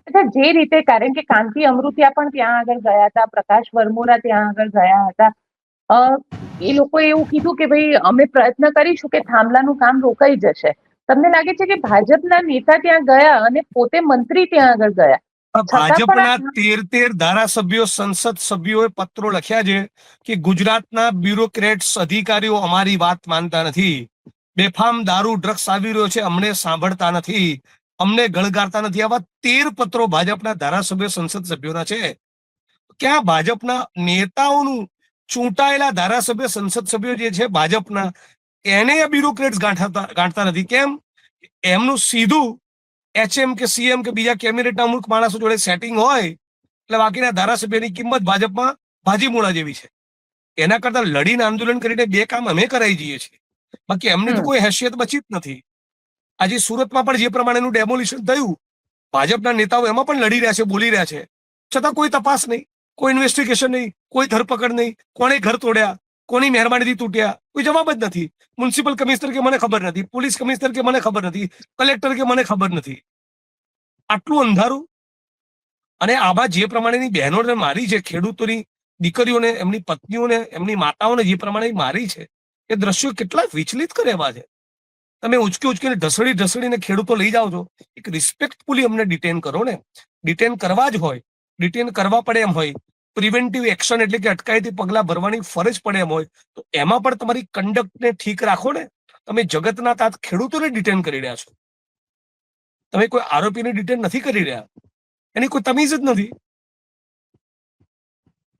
अच्छा, જે રીતે, કારણ કે કાંતિ અમૃતિયા પણ ત્યાં આગળ ગયા હતા, પ્રકાશ વરમોરા ત્યાં આગળ ગયા હતા, અ, એ લોકોએ એવું કીધું કે ભાઈ અમે પ્રયત્ન કરીશું કે થાંભલાનું કામ રોકાઈ જશે. તમને લાગે છે કે ભાજપના નેતા ત્યાં ગયા અને પોતે મંત્રી ત્યાં આગળ ગયા, છતાં પણ ભાજપના 13 ધારાસભ્યો, સંસદ સભ્યોએ પત્રો લખ્યા છે કે ગુજરાતના બ્યુરોક્રેટ્સ, અધિકારીઓ અમારી વાત માનતા નથી, બેફામ દારૂ ડ્રગ્સ આવી રહ્યો છે, અમને સાંભળતા નથી, અમને ગણગારતા નથી. આવા 13 પત્રો ભાજપના ધારાસભ્યો, સંસદ સભ્યોના છે. ક્યાં ભાજપના નેતાઓનું, ચૂંટાયેલા ધારાસભ્ય, સંસદ સભ્યો જે છે ભાજપના, એને બ્યુરોક્રેટ્સ ગાંઠતા નથી? કેમ? એમનું સીધું HM કે CM કે બીજા કેબિનેટના અમુક માણસો જોડે સેટિંગ હોય એટલે બાકીના ધારાસભ્યની કિંમત ભાજપમાં ભાજીમૂળા જેવી છે. એના કરતા લડીને આંદોલન કરીને બે કામ અમે કરાઈ જઈએ છીએ. બાકી એમની તો કોઈ હેસિયત બચી જ નથી. આજે સુરતમાં પણ જે પ્રમાણેનું ડેમોલિશન થયું, ભાજપના નેતાઓ એમાં પણ લડી રહ્યા છે, બોલી રહ્યા છે, છતાં કોઈ તપાસ નહીં, કોઈ ઇન્વેસ્ટિગેશન નહીં, કોઈ ધરપકડ નહીં. કોણે ઘર તોડ્યા, કોની મહેરબાનીથી તૂટ્યા, કોઈ જવાબ જ નથી. મ્યુનિસિપલ કમિશનર કે મને ખબર નથી, પોલીસ કમિશનર કે મને ખબર નથી, કલેક્ટર કે મને ખબર નથી. આટલું અંધારું. અને આવા જે પ્રમાણેની બહેનોને મારી છે, ખેડૂતોની દીકરીઓને, એમની પત્નીઓને, એમની માતાઓને જે પ્રમાણે મારી છે, એ દ્રશ્યો કેટલા વિચલિત કરે એવા છે. તમે ઉચકીને ઢસડીને ખેડૂતો લઈ જાઓ છો. એક રિસ્પેક્ટફુલી અમને ડિટેન કરો ને. ડિટેન કરવા જ હોય, ડિટેન કરવા પડે એમ હોય, પ્રિવેન્ટિવ એક્શન એટલે કે અટકાયતી પગલા ભરવાની ફરજ પડે એમ હોય, તો એમાં પણ તમારી કંડક્ટને ઠીક રાખો ને. તમે જગતના તાત ખેડૂતોને ડિટેન કરી રહ્યા છો. તમે કોઈ આરોપીને ડિટેન નથી કરી રહ્યા. એની કોઈ તમીજ જ નથી.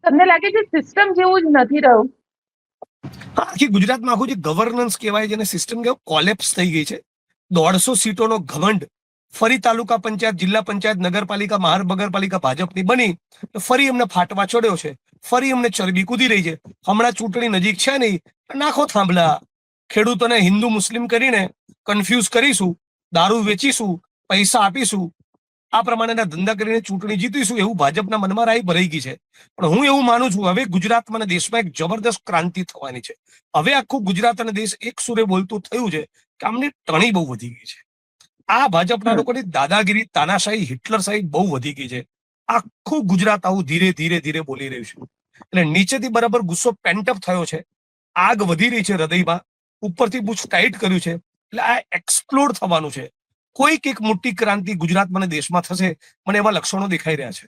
તમને લાગે છે સિસ્ટમ જેવું જ નથી રહ્યું? આખી ગુજરાતમાં આખું જે ગવર્નન્સ કહેવાય, જેને સિસ્ટમ કહેવાય, કોલેપ્સ થઈ ગઈ છે. 150 સીટોનો ઘમંડ. ફરી તાલુકા પંચાયત, જિલ્લા પંચાયત, નગરપાલિકા, મહાનગરપાલિકા ભાજપની બની, ફરી એમને ફાટવા ચડ્યો છે, ફરી એમને ચરબી કૂદી રહી છે. હમણાં ચૂંટણી નજીક છે નહીં, નાખો થાંભલા. ખેડૂતોને હિન્દુ મુસ્લિમ કરીને કન્ફ્યુઝ કરીશું, દારૂ વેચીશું, પૈસા આપીશું, આ પ્રમાણેના ધંધા કરીને ચૂંટણી જીતીશું, એવું ભાજપના મનમાં રાઈ ભરાઈ ગઈ છે. પણ હું એવું માનું છું, હવે ગુજરાતમાં અને દેશમાં એક જબરદસ્ત ક્રાંતિ થવાની છે. હવે આખું ગુજરાત અને દેશ એક સુરે બોલતું થયું છે કે આમની ટણી બહુ વધી ગઈ છે. આ ભાજપના લોકોની દાદાગીરી, તાનાશાહી, હિટલરશાહી બહુ વધી ગઈ છે. આખું ગુજરાત આવું ધીરે ધીરે ધીરે બોલી રહ્યું છે. એટલે નીચેથી બરાબર ગુસ્સો પેન્ટઅપ થયો છે, આગ વધી રહી છે હૃદયમાં, ઉપરથી બુચ ટાઈટ કર્યું છે, એટલે આ એક્સપ્લોડ થવાનું છે. કોઈક એક મોટી ક્રાંતિ ગુજરાતમાં અને દેશમાં થશે, મને એવા લક્ષણો દેખાઈ રહ્યા છે.